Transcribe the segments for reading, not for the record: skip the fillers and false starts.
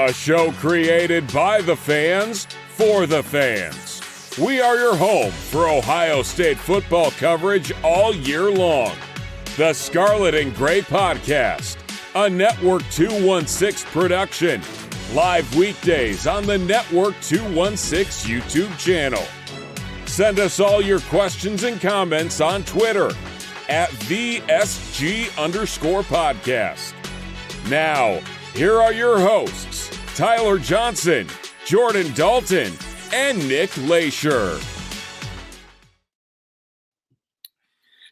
A show created by the fans, for the fans. We are your home for Ohio State football coverage all year long. The Scarlet and Gray Podcast, a Network 216 production. Live weekdays on the Network 216 YouTube channel. Send us all your questions and comments on Twitter at VSG_podcast. Now, here are your hosts, Tyler Johnson, Jordan Dalton, and Nick Leisure.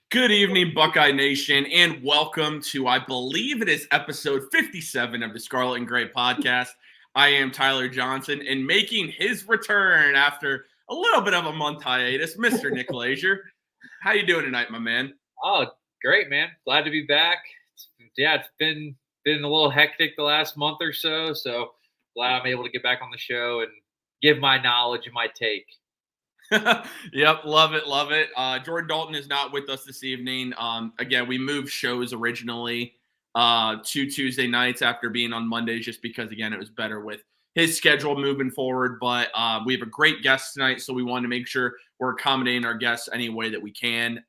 Good evening, Buckeye Nation, and welcome to, I believe it is episode 57 of the Scarlet and Gray Podcast. I am Tyler Johnson, and making his return after a little bit of a month hiatus, Mr. Nick Leisure. How you doing tonight, my man? Oh, great, man. Glad to be back. It's been a little hectic the last month or so, so glad I'm able to get back on the show and give my knowledge and my take. Yep, love it. Jordan Dalton is not with us this evening. Again, we moved shows originally to Tuesday nights after being on Mondays just because, again, it was better with his schedule moving forward. But we have a great guest tonight, so we wanted to make sure we're accommodating our guests any way that we can.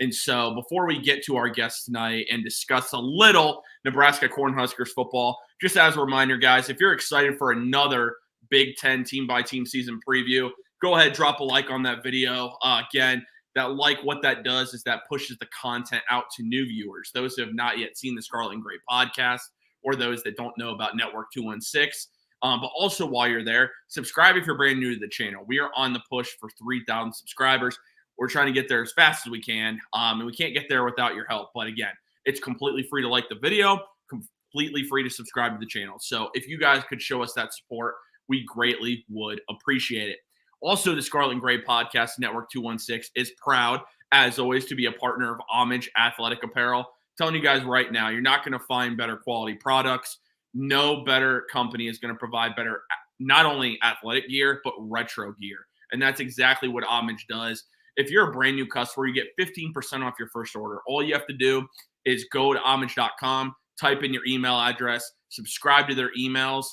And so before we get to our guests tonight and discuss a little Nebraska Cornhuskers football, just as a reminder, guys, if you're excited for another Big Ten team-by-team season preview, go ahead, drop a like on that video. Again, that like, what that does is that pushes the content out to new viewers, those who have not yet seen the Scarlet and Gray podcast or those that don't know about Network 216. But also while you're there, subscribe if you're brand new to the channel. We are on the push for 3,000 subscribers. We're trying to get there as fast as we can, and we can't get there without your help. But again, it's completely free to like the video, completely free to subscribe to the channel. So if you guys could show us that support, we greatly would appreciate it. Also, the Scarlet and Gray Podcast Network 216 is proud, as always, to be a partner of Homage Athletic Apparel. Telling you guys right now, you're not going to find better quality products. No better company is going to provide better, not only athletic gear, but retro gear. And that's exactly what Homage does. If you're a brand new customer, you get 15% off your first order. All you have to do is go to homage.com, type in your email address, subscribe to their emails,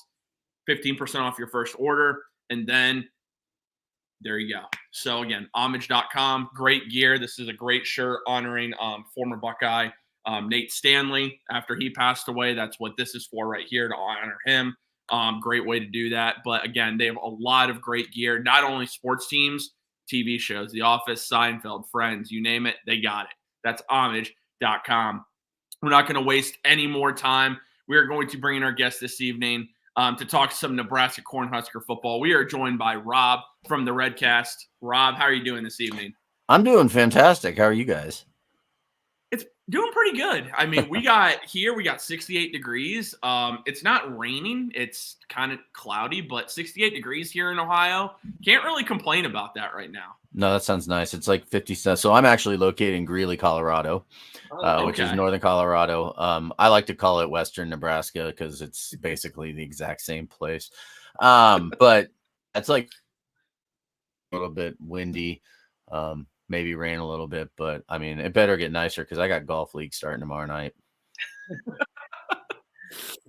15% off your first order, and then there you go. So again, homage.com, great gear. This is a great shirt honoring former Buckeye Nate Stanley after he passed away. That's what this is for right here, to honor him. Great way to do that. But again, they have a lot of great gear, not only sports teams, TV shows, The Office, Seinfeld, Friends, you name it, they got it. That's homage.com. We're not going to waste any more time. We are going to bring in our guest this evening to talk some Nebraska Cornhusker football. We are joined by Rob from the Redcast. Rob, how are you doing this evening? I'm doing fantastic. How are you guys? It's doing pretty good. I mean, we got 68 degrees. It's not raining. It's kind of cloudy, but 68 degrees here in Ohio. Can't really complain about that right now. No, that sounds nice. It's like 50 cents. So I'm actually located in Greeley, Colorado, which is northern Colorado. I like to call it Western Nebraska because it's basically the exact same place. But it's like a little bit windy. Maybe rain a little bit, but I mean, it better get nicer because I got golf league starting tomorrow night.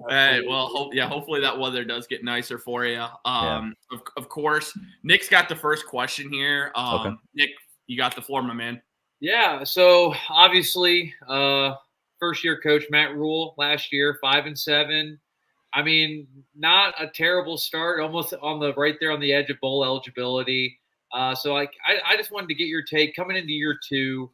Hey, well, hopefully that weather does get nicer for you. Of course, Nick's got the first question here. Okay. Nick, you got the floor, my man. Yeah, so obviously, first-year coach Matt Rule last year, 5-7. I mean, not a terrible start, almost right there on the edge of bowl eligibility. So I just wanted to get your take coming into year two.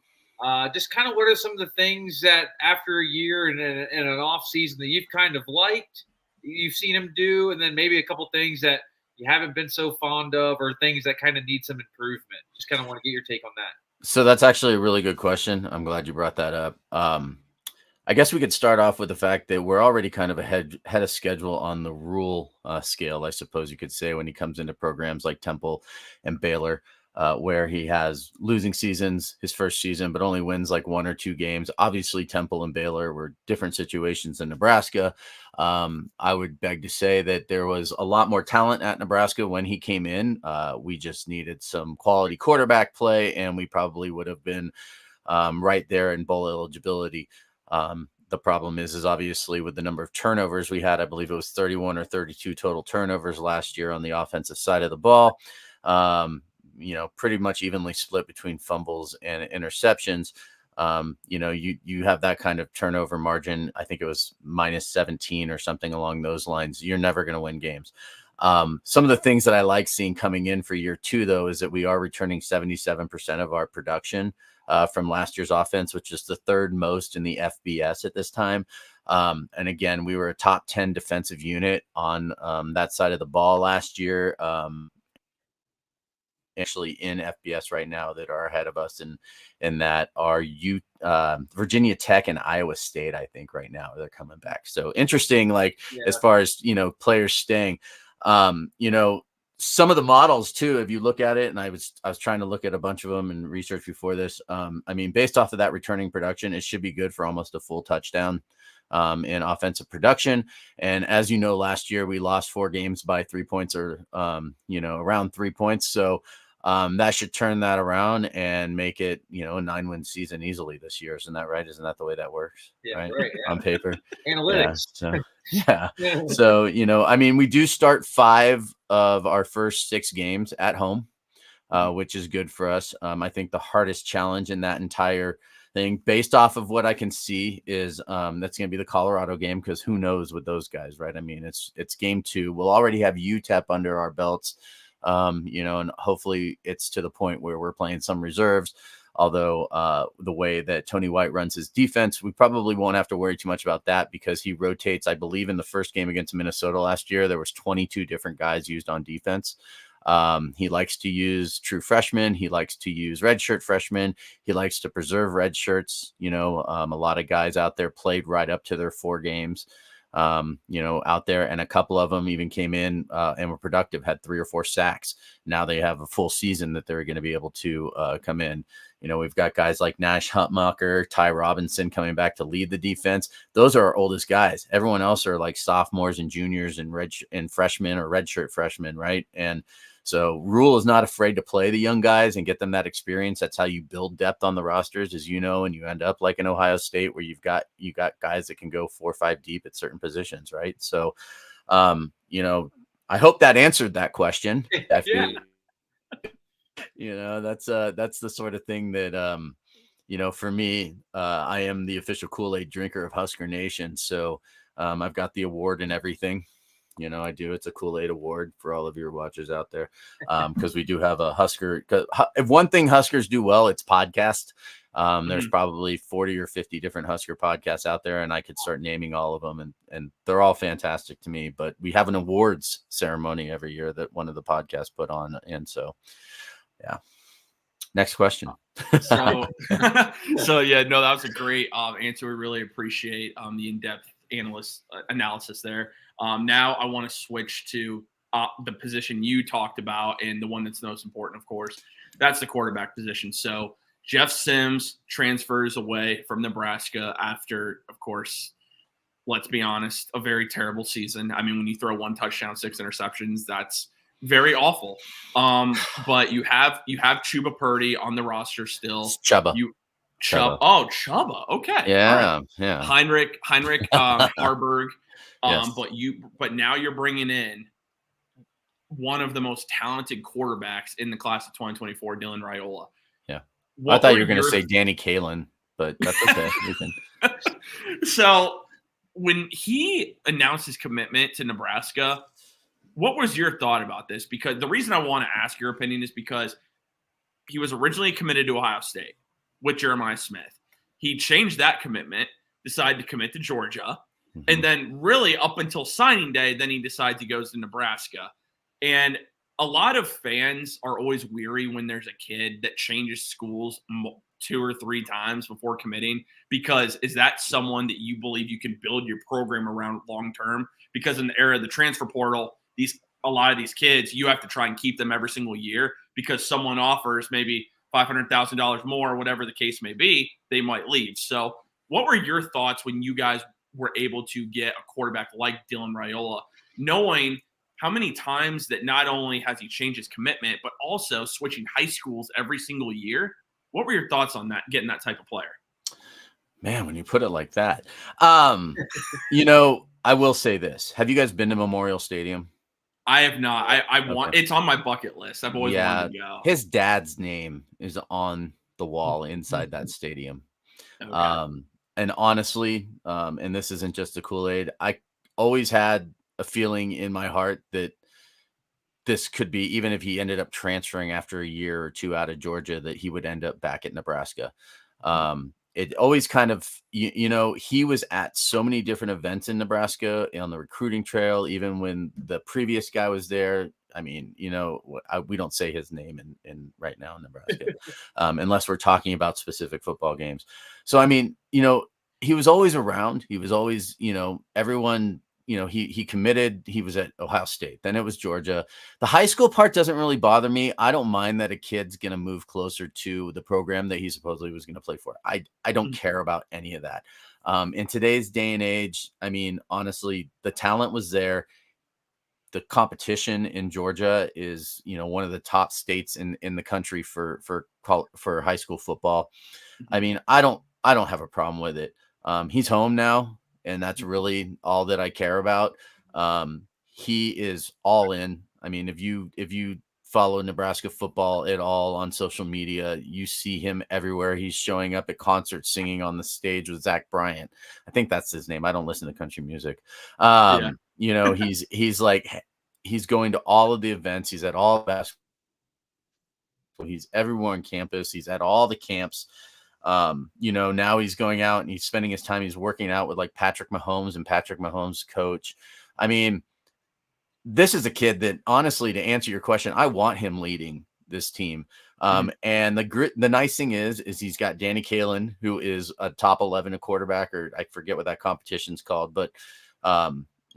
Just kind of what are some of the things that after a year and an off season that you've kind of liked, you've seen him do, and then maybe a couple things that you haven't been so fond of or things that kind of need some improvement. Just kind of want to get your take on that. So that's actually a really good question. I'm glad you brought that up. I guess we could start off with the fact that we're already kind of ahead of schedule on the Rule scale, I suppose you could say, when he comes into programs like Temple and Baylor, where he has losing seasons his first season, but only wins like 1 or 2 games. Obviously, Temple and Baylor were different situations than Nebraska. I would beg to say that there was a lot more talent at Nebraska when he came in. We just needed some quality quarterback play, and we probably would have been right there in bowl eligibility. The problem is obviously with the number of turnovers we had. I believe it was 31 or 32 total turnovers last year on the offensive side of the ball. Pretty much evenly split between fumbles and interceptions. You have that kind of turnover margin. I think it was minus 17 or something along those lines. You're never going to win games. Some of the things that I like seeing coming in for year 2, though, is that we are returning 77% of our production from last year's offense, which is the 3rd most in the FBS at this time. And again, we were a top 10 defensive unit on that side of the ball last year. Actually in FBS right now that are ahead of us in that are Virginia Tech and Iowa State, I think right now they're coming back. So interesting, as far as, players staying, some of the models too, if you look at it, and I was trying to look at a bunch of them and research before this. Based off of that returning production, it should be good for almost a full touchdown in offensive production. And as you know, last year we lost 4 games by 3 points or, around 3 points. So that should turn that around and make it, a 9-win season easily this year. Isn't that right? Isn't that the way that works? Yeah, right. Yeah. On paper. Analytics. Yeah. So, we do start 5 of our first 6 games at home, which is good for us. I think the hardest challenge in that entire thing, based off of what I can see, is that's going to be the Colorado game, because who knows with those guys, right? It's game 2. We'll already have UTEP under our belts. And hopefully it's to the point where we're playing some reserves. Although the way that Tony White runs his defense, we probably won't have to worry too much about that, because he rotates. I believe in the first game against Minnesota last year, there was 22 different guys used on defense. He likes to use true freshmen. He likes to use redshirt freshmen. He likes to preserve red shirts. A lot of guys out there played right up to their 4 games. Out there, and a couple of them even came in and were productive, had 3 or 4 sacks. Now they have a full season that they're going to be able to come in. We've got guys like Nash Huntmacher, Ty Robinson coming back to lead the defense. Those are our oldest guys. Everyone else are like sophomores and juniors and freshmen or redshirt freshmen, right? And so Rule is not afraid to play the young guys and get them that experience. That's how you build depth on the rosters, as you know, and you end up like in Ohio State, where you got guys that can go 4 or 5 deep at certain positions, right? So, I hope that answered that question. Yeah. That's the sort of thing that, for me, I am the official Kool-Aid drinker of Husker Nation. So I've got the award and everything. I do. It's a Kool-Aid award for all of your watchers out there, because we do have a Husker. If one thing Huskers do well, it's podcast. There's probably 40 or 50 different Husker podcasts out there, and I could start naming all of them, and they're all fantastic to me. But we have an awards ceremony every year that one of the podcasts put on, and so, yeah. Next question. So that was a great answer. We really appreciate the in-depth analysis there. Now I want to switch to the position you talked about, and the one that's most important, of course. That's the quarterback position. So Jeff Sims transfers away from Nebraska after, of course, let's be honest, a very terrible season. When you throw 1 touchdown, 6 interceptions, that's very awful. But you have Chuba Purdy on the roster still. Chubba. Chubba. Oh, Chubba. Okay. Yeah. Right. Yeah. Heinrich Harburg. Yes. But now you're bringing in one of the most talented quarterbacks in the class of 2024, Dylan Raiola. Yeah. I thought you were going to say Danny Kalen, but that's okay. So when he announced his commitment to Nebraska, what was your thought about this? Because the reason I want to ask your opinion is because he was originally committed to Ohio State with Jeremiah Smith. He changed that commitment, decided to commit to Georgia. And then really up until signing day, then he decides he goes to Nebraska. And a lot of fans are always weary when there's a kid that changes schools 2 or 3 times before committing, because is that someone that you believe you can build your program around long-term? Because in the era of the transfer portal, a lot of these kids, you have to try and keep them every single year, because someone offers maybe $500,000 more, whatever the case may be, they might leave. So what were your thoughts when you guys were able to get a quarterback like Dylan Raiola, knowing how many times that not only has he changed his commitment, but also switching high schools every single year? What were your thoughts on that, getting that type of player? Man, when you put it like that, I will say this. Have you guys been to Memorial Stadium? I have not. I want. Okay. It's on my bucket list. I've always wanted to go. His dad's name is on the wall inside that stadium. Okay. And honestly, and this isn't just a Kool-Aid, I always had a feeling in my heart that this could be, even if he ended up transferring after a year or two out of Georgia, that he would end up back at Nebraska. It always kind of, he was at so many different events in Nebraska on the recruiting trail, even when the previous guy was there. I mean, we don't say his name in right now in Nebraska, unless we're talking about specific football games. So, I mean, he was always around. He was always, everyone, he committed. He was at Ohio State. Then it was Georgia. The high school part doesn't really bother me. I don't mind that a kid's going to move closer to the program that he supposedly was going to play for. I don't care about any of that. In today's day and age, I mean, honestly, the talent was there. The competition in Georgia is, one of the top states in the country for high school football. I mean, I don't have a problem with it. He's home now, and that's really all that I care about. He is all in. I mean, if you follow Nebraska football at all on social media, you see him everywhere. He's showing up at concerts, singing on the stage with Zach Bryant. I think that's his name. I don't listen to country music. He's like, he's going to all of the events. He's at all basketball. He's everywhere on campus. He's at all the camps. Now he's going out and he's spending his time. He's working out with like Patrick Mahomes and Patrick Mahomes' coach. I mean, this is a kid that, honestly, to answer your question, I want him leading this team. And the nice thing is he's got Danny Kaelin, who is a top 11 a quarterback, or I forget what that competition's called, but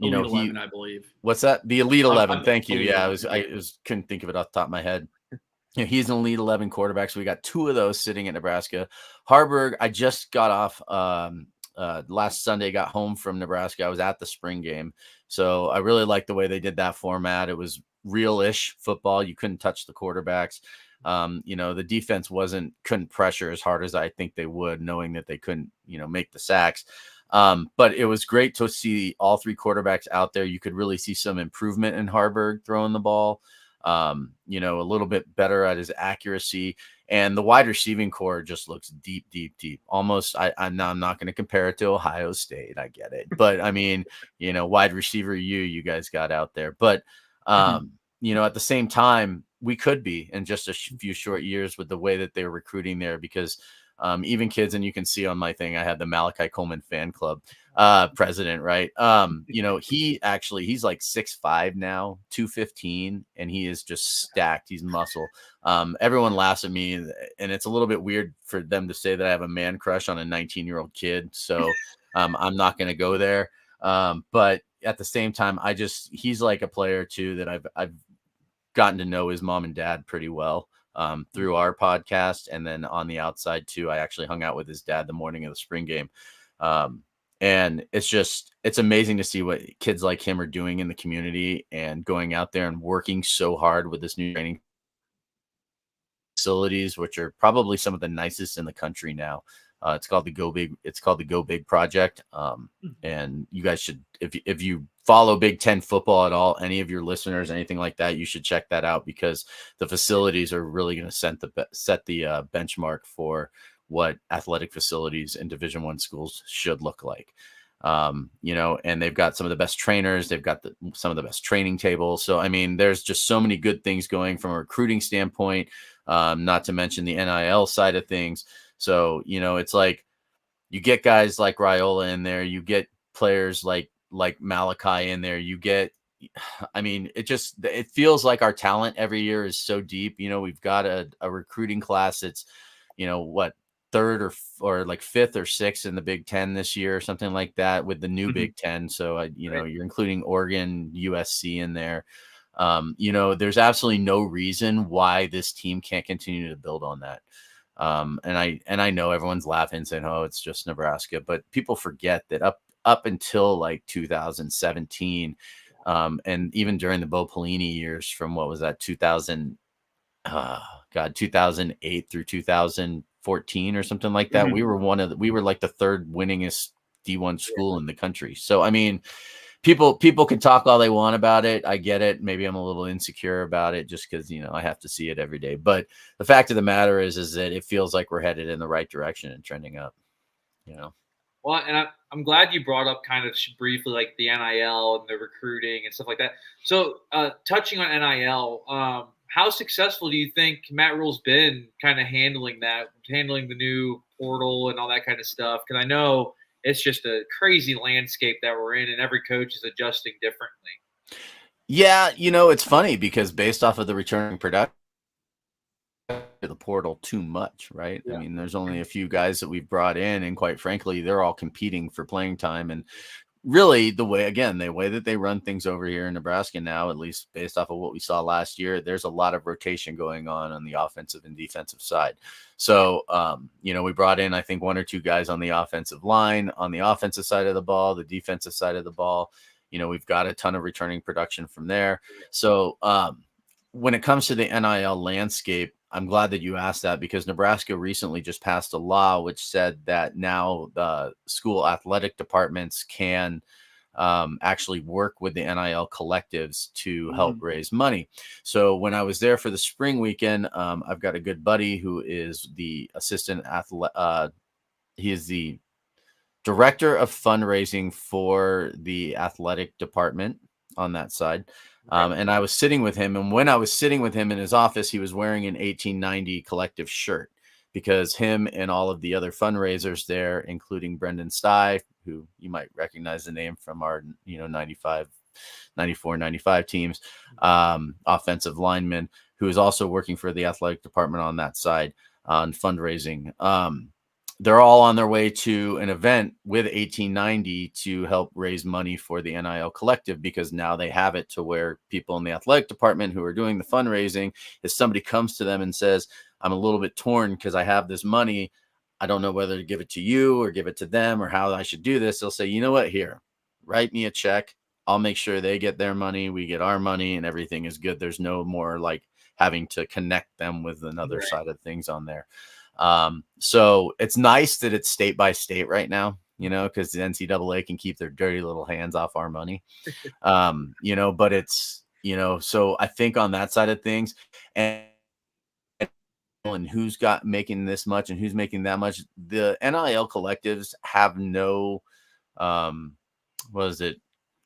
Elite 11, I believe. What's that? The Elite 11. Thank you. Yeah, I couldn't think of it off the top of my head. He's an Elite 11 quarterback. So we got two of those sitting at Nebraska. Harburg, I just got off last Sunday, got home from Nebraska. I was at the spring game. So I really liked the way they did that format. It was real-ish football. You couldn't touch the quarterbacks. The defense couldn't pressure as hard as I think they would, knowing that they couldn't, make the sacks. But it was great to see all three quarterbacks out there. You could really see some improvement in Harburg throwing the ball, a little bit better at his accuracy, and the wide receiving core just looks deep. Almost, I'm not going to compare it to Ohio State. I get it. But I mean, wide receiver, you guys got out there, but, at the same time, we could be in just a few short years with the way that they're recruiting there, because even kids, and you can see on my thing, I have the Malachi Coleman fan club president, right? He's like 6'5" now, 215, and he is just stacked. He's muscle. Everyone laughs at me, and it's a little bit weird for them to say that I have a man crush on a 19-year-old kid. So I'm not going to go there. But at the same time, he's like a player too that I've gotten to know his mom and dad pretty well. Through our podcast, and then on the outside too. I actually hung out with his dad the morning of the spring game. And it's amazing to see what kids like him are doing in the community and going out there and working so hard with this new training facilities, which are probably some of the nicest in the country now. It's called the Go Big project. And you guys should, if you follow Big Ten football at all, any of your listeners, anything like that, you should check that out, because the facilities are really going to set the benchmark for what athletic facilities in Division I schools should look like. And they've got some of the best trainers. They've got some of the best training tables. So, I mean, there's just so many good things going from a recruiting standpoint, not to mention the NIL side of things. So, it's like you get guys like Raiola in there, you get players like Malachi in there, it feels like our talent every year is so deep. We've got a recruiting class that's, third or like fifth or sixth in the Big Ten this year, or something like that, with the new Big Ten. So, you're including Oregon, USC in there. There's absolutely no reason why this team can't continue to build on that. And I know everyone's laughing, saying, "Oh, it's just Nebraska," but people forget that up until like 2017, and even during the Bo Pelini years, from what was that 2008 through 2000, 14 or something like that. We were like the third winningest D1 school in the country. So, I mean, people can talk all they want about it. I get it. Maybe I'm a little insecure about it just because, I have to see it every day. But the fact of the matter is that it feels like we're headed in the right direction and trending up, Well, and I'm glad you brought up kind of briefly like the NIL and the recruiting and stuff like that. So touching on NIL, how successful do you think Matt Rule's been kind of handling the new portal and all that kind of stuff? Because I know it's just a crazy landscape that we're in and every coach is adjusting differently. Yeah, it's funny because based off of the returning production, the portal too much, right? Yeah. I mean, there's only a few guys that we've brought in, and quite frankly, they're all competing for playing time. And really, the way that they run things over here in Nebraska now, at least based off of what we saw last year, there's a lot of rotation going on the offensive and defensive side. So, we brought in, I think, one or two guys on the offensive line, on the offensive side of the ball, the defensive side of the ball. We've got a ton of returning production from there. So, when it comes to the NIL landscape, I'm glad that you asked that because Nebraska recently just passed a law which said that now the school athletic departments can actually work with the NIL collectives to help raise money. So when I was there for the spring weekend, I've got a good buddy who is the assistant athlete. He is the director of fundraising for the athletic department on that side. And I was sitting with him. And when I was sitting with him in his office, he was wearing an 1890 collective shirt because him and all of the other fundraisers there, including Brendan Stye, who you might recognize the name from our, 94, 95 teams, offensive lineman, who is also working for the athletic department on that side on fundraising. They're all on their way to an event with 1890 to help raise money for the NIL collective because now they have it to where people in the athletic department who are doing the fundraising, if somebody comes to them and says, I'm a little bit torn because I have this money, I don't know whether to give it to you or give it to them or how I should do this. They'll say, you know what, here, write me a check. I'll make sure they get their money. We get our money and everything is good. There's no more like having to connect them with another side of things on there. So it's nice that it's state by state right now, because the NCAA can keep their dirty little hands off our money. But it's, so I think on that side of things and who's got making this much and who's making that much, the NIL collectives have no,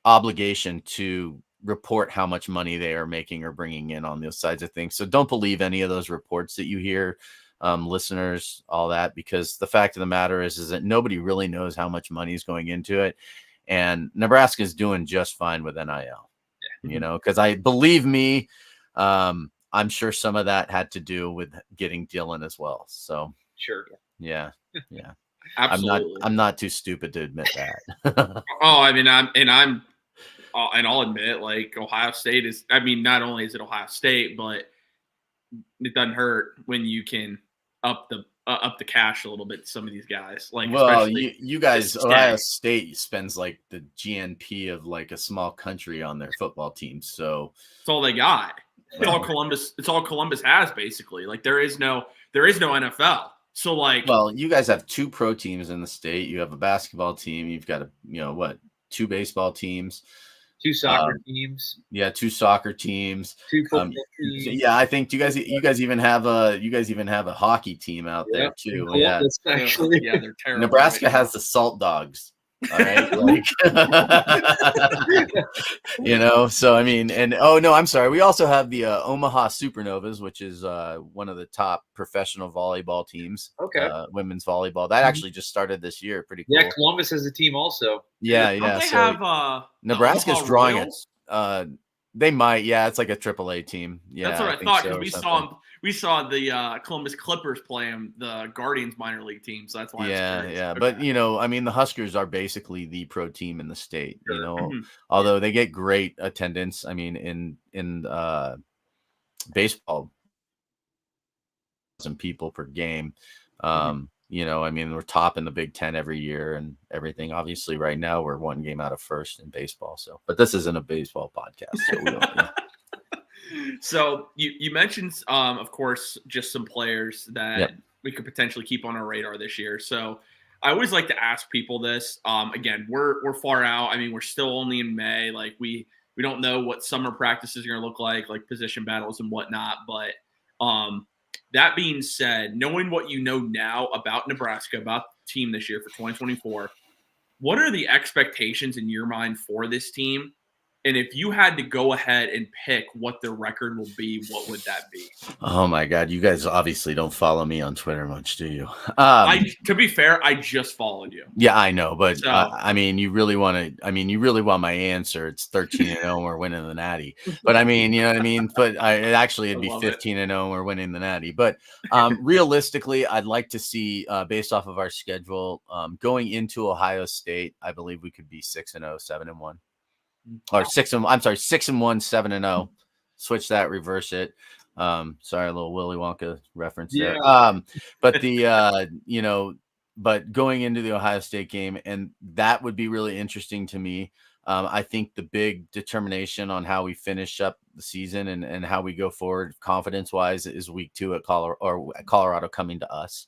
obligation to report how much money they are making or bringing in on those sides of things. So don't believe any of those reports that you hear. Listeners, all that, because the fact of the matter is that nobody really knows how much money is going into it. And Nebraska is doing just fine with NIL, because believe me, I'm sure some of that had to do with getting Dylan as well. So sure. Yeah. Absolutely. I'm not too stupid to admit that. I'll admit, like, Ohio State is, not only is it Ohio State, but it doesn't hurt when you can up the cash a little bit to some of these guys. Like, well, you guys, Ohio State spends like the GNP of like a small country on their football team, so it's all they got. It's all Columbus. It's all Columbus has basically. Like there is no NFL. So like, well, you guys have two pro teams in the state. You have a basketball team. You've got two baseball teams. Two soccer teams. Yeah, two soccer teams. Two football teams. Yeah, I think you guys even have a hockey team out there too. Yeah, actually, yeah, they're terrible. Nebraska has the Salt Dogs. All right, like, So I mean, and I'm sorry. We also have the Omaha Supernovas, which is one of the top professional volleyball teams. Okay, women's volleyball that actually just started this year. Pretty cool. Yeah, Columbus has a team also. Yeah. They so have Nebraska's drawing Royals? it. They might. Yeah, it's like a AAA team. Yeah, that's what I thought because we saw the Columbus Clippers playing the Guardians minor league team, so that's why. Yeah. Okay. But the Huskers are basically the pro team in the state. Although they get great attendance. I mean, in baseball, some people per game. We're top in the Big Ten every year and everything. Obviously, right now we're one game out of first in baseball. So, but this isn't a baseball podcast, so we don't. So you mentioned, of course, just some players that we could potentially keep on our radar this year. So I always like to ask people this. Again, we're far out. I mean, we're still only in May. Like we don't know what summer practices are going to look like position battles and whatnot. But that being said, knowing what you know now about Nebraska, about the team this year for 2024, what are the expectations in your mind for this team? And if you had to go ahead and pick what the record will be, what would that be? Oh my God. You guys obviously don't follow me on Twitter much, do you? To be fair, I just followed you. Yeah, I know. But So, I mean, you really want my answer. It's 13-0 and we're winning the Natty. But I mean, you know what I mean? But it'd be 15-0 and we're winning the Natty. But realistically, I'd like to see, based off of our schedule, going into Ohio State, I believe we could be 6-0, 7-1. Or 6-1, 7-0. Switch that, reverse it. Sorry, a little Willy Wonka reference there. But the but going into the Ohio State game, and that would be really interesting to me. I think the big determination on how we finish up the season and how we go forward confidence wise is week 2 at Colorado coming to us.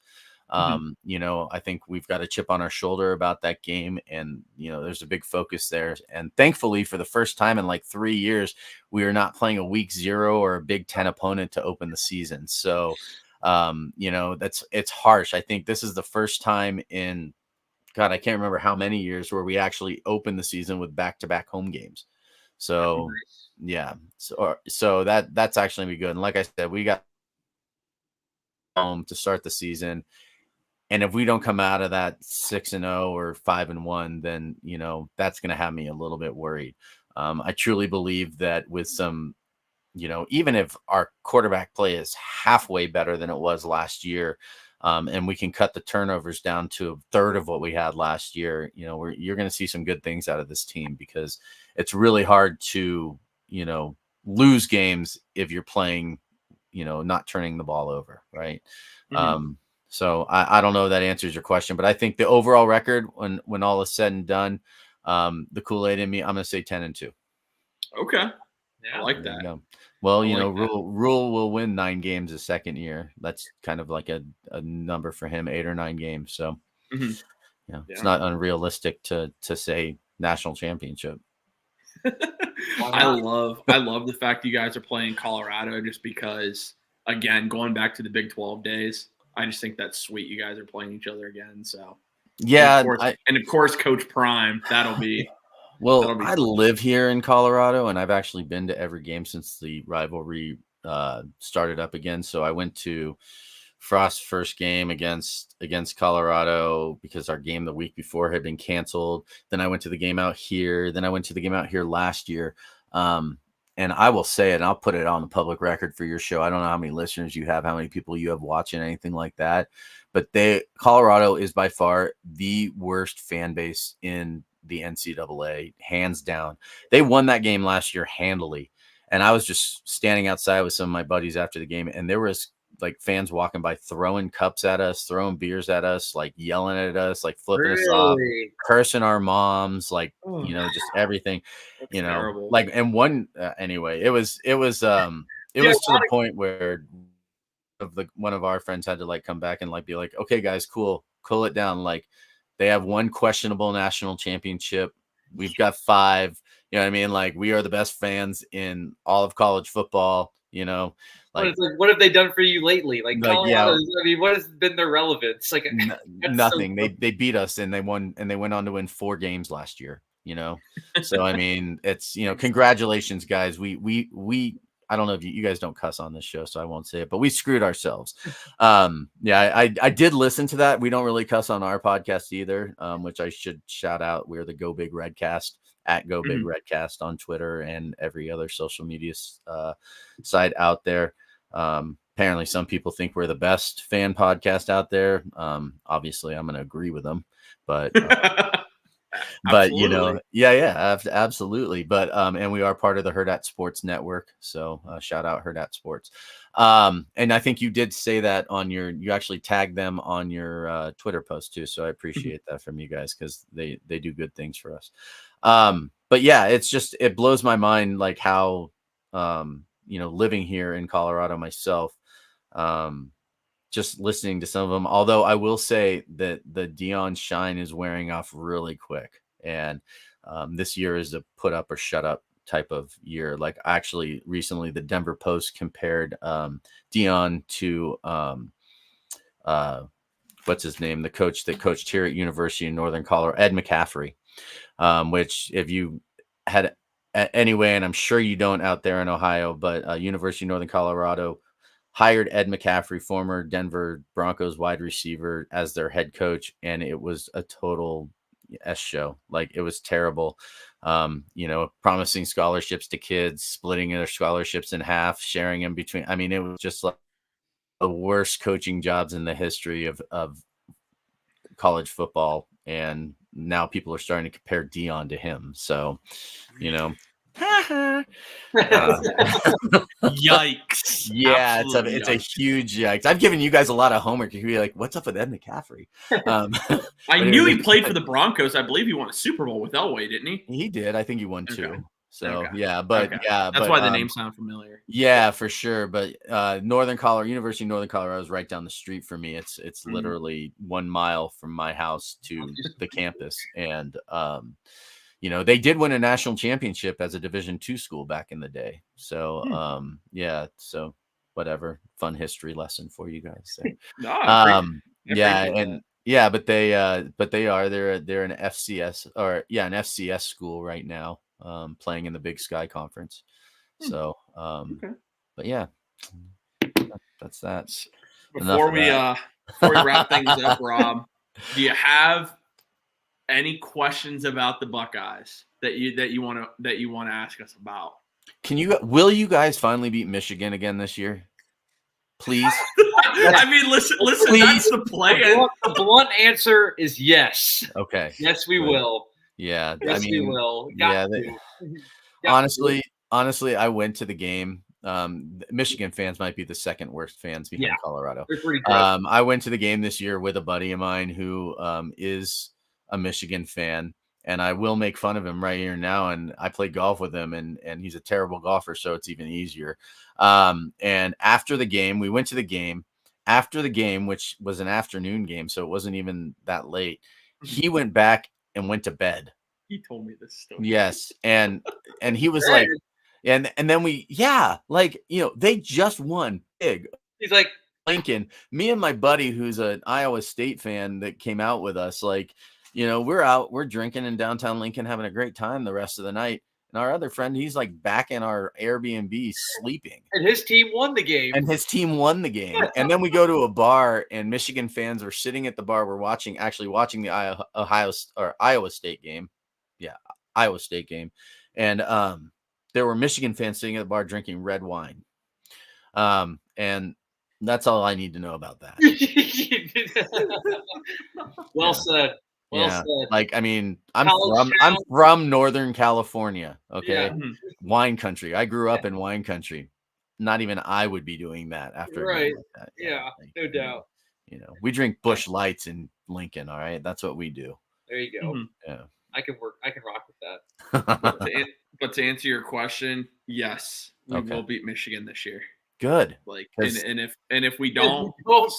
I think we've got a chip on our shoulder about that game, and there's a big focus there. And thankfully, for the first time in 3 years, we are not playing a week 0 or a Big Ten opponent to open the season. So, it's harsh. I think this is the first time in God, I can't remember how many years where we actually open the season with back-to-back home games. So, yeah, so that's actually be good. And like I said, we got home to start the season. And if we don't come out of that 6-0 or 5-1, then, that's going to have me a little bit worried. I truly believe that with some, even if our quarterback play is halfway better than it was last year, and we can cut the turnovers down to a third of what we had last year, you're going to see some good things out of this team, because it's really hard to, lose games if you're playing, not turning the ball over. Right. So I don't know if that answers your question, but I think the overall record, when all is said and done, the Kool-Aid in me, I'm going to say 10-2. Okay. Yeah, I like that. Well, Rule will win 9 games the second year. That's kind of like a number for him, 8 or 9 games. So, it's not unrealistic to say national championship. I love the fact you guys are playing Colorado, just because, again, going back to the Big 12 days, I just think that's sweet. You guys are playing each other again. So, yeah. And of course, Coach Prime, that'll be. Well, I live here in Colorado, and I've actually been to every game since the rivalry started up again. So I went to Frost's first game against Colorado because our game the week before had been canceled. Then I went to the game out here. Then I went to the game out here last year. And I will say it, and I'll put it on the public record for your show. I don't know how many listeners you have, how many people you have watching, anything like that. But Colorado is by far the worst fan base in the NCAA, hands down. They won that game last year handily. And I was just standing outside with some of my buddies after the game, and there was fans walking by, throwing cups at us, throwing beers at us, yelling at us, flipping us off, cursing our moms, just everything, terrible. And one, anyway, it was to the point where one of our friends had to come back and be like, okay, guys, cool it down. They have one questionable national championship. We've got 5, you know what I mean? We are the best fans in all of college football, what have they done for you lately? Colorado, I mean, what has been their relevance? Nothing. So they beat us, and they won, and they went on to win 4 games last year. So I mean, it's congratulations, guys. We I don't know if you guys don't cuss on this show, so I won't say it, but we screwed ourselves. I did listen to that. We don't really cuss on our podcast either, which I should shout out. We're the Go Big Recast at Go Big Recast on Twitter and every other social media site out there. Apparently some people think we're the best fan podcast out there. Obviously I'm going to agree with them, but absolutely. But, and we are part of the Hurrdat Sports Network. So shout out Hurrdat Sports. And I think you did say that you actually tagged them on your Twitter post too. So I appreciate that from you guys, because they do good things for us. But yeah, it blows my mind, how, living here in Colorado myself, just listening to some of them. Although I will say that the Dion shine is wearing off really quick, and this year is a put up or shut up type of year. Like actually, recently the Denver Post compared Dion to what's his name, the coach that coached here at University of Northern Colorado, Ed McCaffrey. Which if you had anyway, and I'm sure you don't out there in Ohio, but University of Northern Colorado hired Ed McCaffrey, former Denver Broncos wide receiver, as their head coach, and it was a total S show. Like it was terrible. Promising scholarships to kids, splitting their scholarships in half, sharing them between. I mean, it was just like the worst coaching jobs in the history of college football, and now people are starting to compare Dion to him. So, Yikes. Yeah, it's a huge yikes. I've given you guys a lot of homework. You could be like, what's up with Ed McCaffrey? I knew he played for the Broncos. I believe he won a Super Bowl with Elway, didn't he? He did. I think he won 2. Okay. So Okay. yeah, but Okay. yeah, that's why the name sounds familiar. Yeah, for sure. But University of Northern Colorado is right down the street from me. It's literally 1 mile from my house to the campus, and they did win a national championship as a Division II school back in the day. So yeah, so whatever, fun history lesson for you guys. So. But they're an FCS an FCS school right now. Playing in the Big Sky Conference. So, but yeah, that's that. Before we wrap things up, Rob, do you have any questions about the Buckeyes that you want to ask us about? Will you guys finally beat Michigan again this year? Please. I mean, listen. Please. That's the plan. The blunt answer is yes. Okay. Yes, we will. Yeah, yes, we will. Honestly, I went to the game. Michigan fans might be the second worst fans behind Colorado. They're pretty great. I went to the game this year with a buddy of mine who is a Michigan fan, and I will make fun of him right here now. And I played golf with him, and he's a terrible golfer, so it's even easier. And after the game, we went to the game. After the game, which was an afternoon game, so it wasn't even that late, he went back and went to bed. He told me this story. Yes. And he was like, and then they just won big. He's like, Lincoln, me and my buddy, who's an Iowa State fan that came out with us, we're drinking in downtown Lincoln, having a great time the rest of the night. And our other friend, he's like back in our Airbnb sleeping. And his team won the game. And then we go to a bar, and Michigan fans are sitting at the bar. We're watching the Iowa State game. Yeah, Iowa State game. And there were Michigan fans sitting at the bar drinking red wine. And that's all I need to know about that. Well said. Well said. Like, I mean, I'm from Northern California. Okay. Yeah. Wine country. I grew up in wine country. Not even I would be doing that after. Right. Like that. Yeah. No doubt. We drink Busch Lights in Lincoln. All right. That's what we do. There you go. Mm-hmm. Yeah. I can rock with that. But to answer your question, yes, we will beat Michigan this year. Good. And if we don't,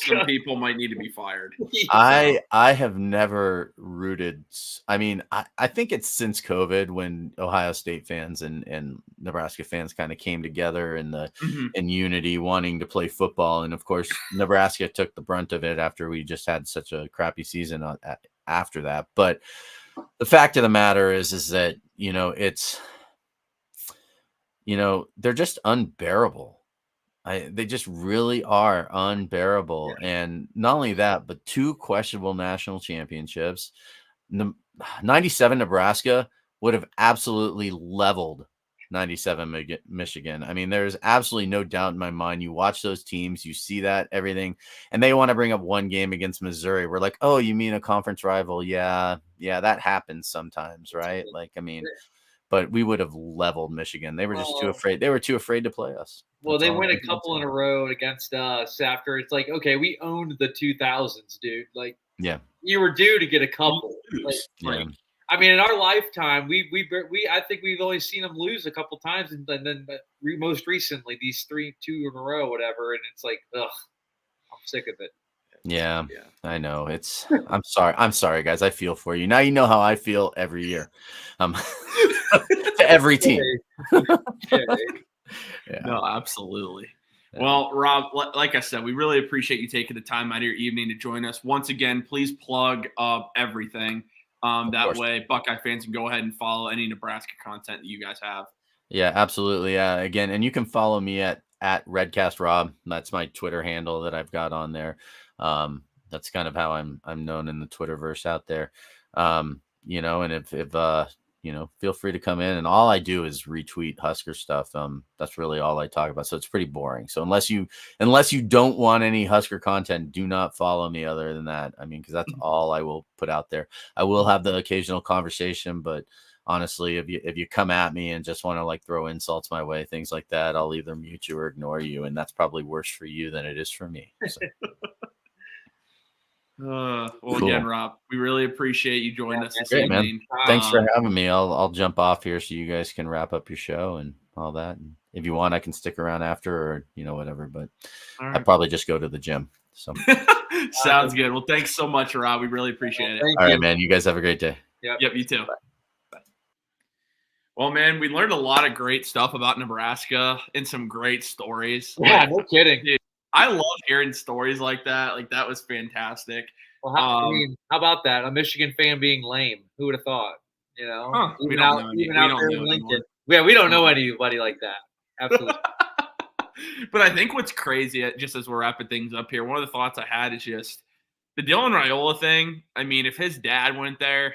some people might need to be fired. I have never rooted. I mean, I think it's since COVID when Ohio State fans and Nebraska fans kind of came together in unity, wanting to play football. And of course, Nebraska took the brunt of it after we just had such a crappy season after that. But the fact of the matter is that they're just unbearable. They just really are unbearable. And not only that, but 2 questionable national championships. 97 Nebraska would have absolutely leveled 97 Michigan. I mean, there's absolutely no doubt in my mind. You watch those teams, you see that, everything, and they want to bring up one game against Missouri. We're like, oh, you mean a conference rival? Yeah, that happens sometimes, right? Like, I mean, but we would have leveled Michigan. They were just too afraid. They were too afraid to play us. Well, they win a couple in a row against us after. It's like, okay, we owned the 2000s, dude. Like, yeah, you were due to get a couple. Like, I mean, in our lifetime, I think we've only seen them lose a couple times, and then most recently these 2 in a row, whatever. And it's like, ugh, I'm sick of it. Yeah, I know. I'm sorry, guys. I feel for you. Now you know how I feel every year. To every team. Yeah. No, absolutely. Yeah. Well, Rob, like I said, we really appreciate you taking the time out of your evening to join us. Once again, please plug everything. That way Buckeye fans can go ahead and follow any Nebraska content that you guys have. Yeah, absolutely. Yeah. Again, and you can follow me at Redcast Rob. That's my Twitter handle that I've got on there. That's kind of how I'm known in the Twitterverse out there. You know, and if you know, feel free to come in, and all I do is retweet Husker stuff. That's really all I talk about. So it's pretty boring. So unless you don't want any Husker content, do not follow me other than that. I mean, because that's all I will put out there. I will have the occasional conversation, but honestly, if you come at me and just want to like throw insults my way, things like that, I'll either mute you or ignore you, and that's probably worse for you than it is for me. So. Well, cool. Again, Rob, we really appreciate you joining us this evening. Man. Thanks for having me. I'll jump off here so you guys can wrap up your show and all that. And if you want, I can stick around after, or whatever. But right. I'd probably just go to the gym. So sounds good. Well, thanks so much, Rob. We really appreciate it. All right, man. You guys have a great day. Yep, you too. Bye. Well, man, we learned a lot of great stuff about Nebraska and some great stories. Yeah, no kidding. Dude, I love hearing stories like that. Like, that was fantastic. Well, how about that? A Michigan fan being lame. Who would have thought? You know, we don't know Lincoln. Yeah, we don't know anybody like that. Absolutely. But I think what's crazy, just as we're wrapping things up here, one of the thoughts I had is just the Dylan Raiola thing. I mean, if his dad went there,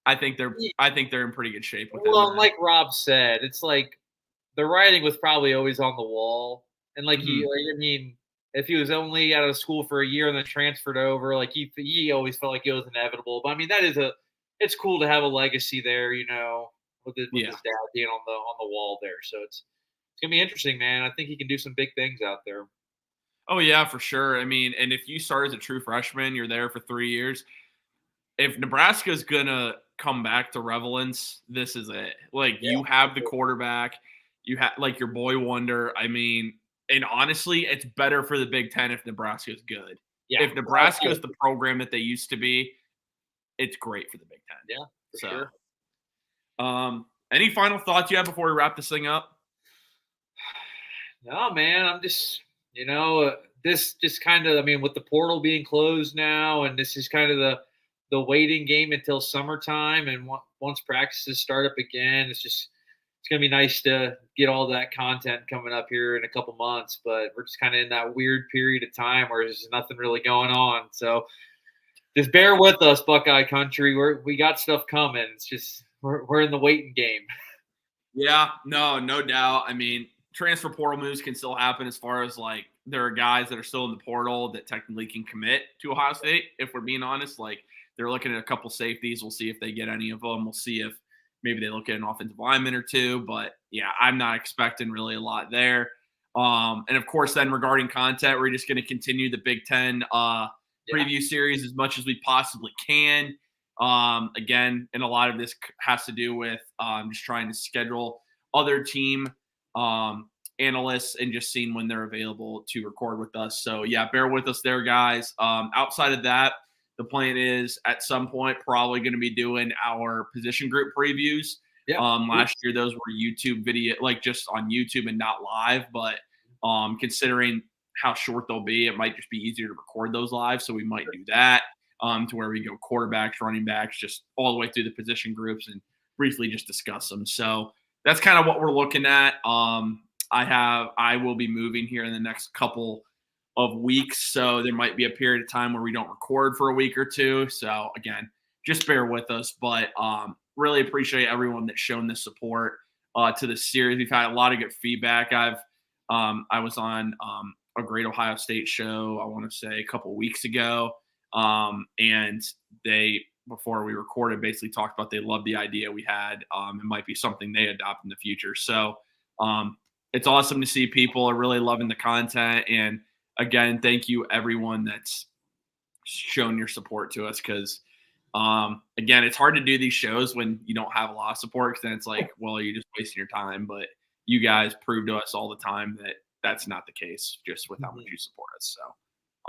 I think they're in pretty good shape with him. Well, like Rob said, it's like the writing was probably always on the wall. And if he was only out of school for a year and then transferred over, like he always felt like it was inevitable. But I mean, it's cool to have a legacy there, with his dad being on the wall there. So it's gonna be interesting, man. I think he can do some big things out there. Oh yeah, for sure. I mean, and if you start as a true freshman, you're there for 3 years. If Nebraska's gonna come back to relevance, this is it. Like, you have the quarterback, you have like your boy Wonder. I mean. And honestly, it's better for the Big Ten if Nebraska is good. Yeah, if Nebraska is the program that they used to be, it's great for the Big Ten. Yeah, for sure. Any final thoughts you have before we wrap this thing up? No, man. I'm just, this just kind of, I mean, with the portal being closed now, and this is kind of the waiting game until summertime, and once practices start up again, it's going to be nice to get all that content coming up here in a couple months, but we're just kind of in that weird period of time where there's nothing really going on. So just bear with us, Buckeye country. We got stuff coming. It's just, we're in the waiting game. Yeah, no doubt. I mean, transfer portal moves can still happen, as far as like, there are guys that are still in the portal that technically can commit to Ohio State. If we're being honest, like, they're looking at a couple safeties. We'll see if they get any of them. We'll see if maybe they look at an offensive lineman or two, but yeah, I'm not expecting really a lot there. And of course, then regarding content, we're just going to continue the Big Ten preview series as much as we possibly can. Again, and a lot of this has to do with just trying to schedule other team analysts and just seeing when they're available to record with us. So yeah, bear with us there, guys. Outside of that, the plan is at some point probably going to be doing our position group previews. Yeah. Last year, those were YouTube video, like just on YouTube and not live. But considering how short they'll be, it might just be easier to record those live. So we might do that to where we go quarterbacks, running backs, just all the way through the position groups and briefly just discuss them. So that's kind of what we're looking at. I will be moving here in the next couple of weeks, so there might be a period of time where we don't record for a week or two. So again, just bear with us, but really appreciate everyone that's shown the support to the series. We've had a lot of good feedback. I was on a Great Ohio State show, I want to say a couple of weeks ago, and they, before we recorded, basically talked about they loved the idea we had. It might be something they adopt in the future. So it's awesome to see people are really loving the content. And again, thank you everyone that's shown your support to us, because again, it's hard to do these shows when you don't have a lot of support, because then it's like, well, you're just wasting your time. But you guys prove to us all the time that that's not the case, just with how much you support us. So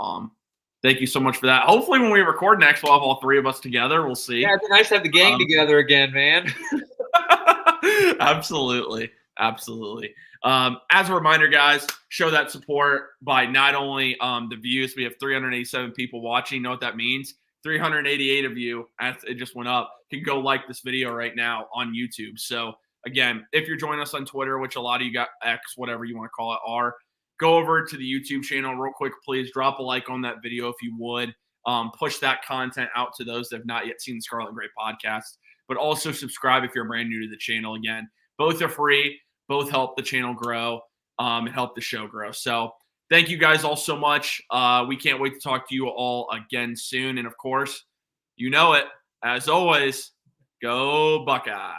Thank you so much for that. Hopefully when we record next, we'll have all three of us together. We'll see. Yeah, it'd be nice to have the gang together again, man. Absolutely. As a reminder, guys, show that support by not only the views. We have 387 people watching. You know what that means? 388 of you, as it just went up, can go like this video right now on YouTube. So again, if you're joining us on Twitter, which a lot of you got X, whatever you want to call it, go over to the YouTube channel real quick, please. Drop a like on that video if you would. Push that content out to those that have not yet seen the Scarlet and Gray podcast. But also subscribe if you're brand new to the channel. Again, both are free. Both help the channel grow and help the show grow. So thank you guys all so much. We can't wait to talk to you all again soon. And, of course, you know it. As always, go Buckeyes.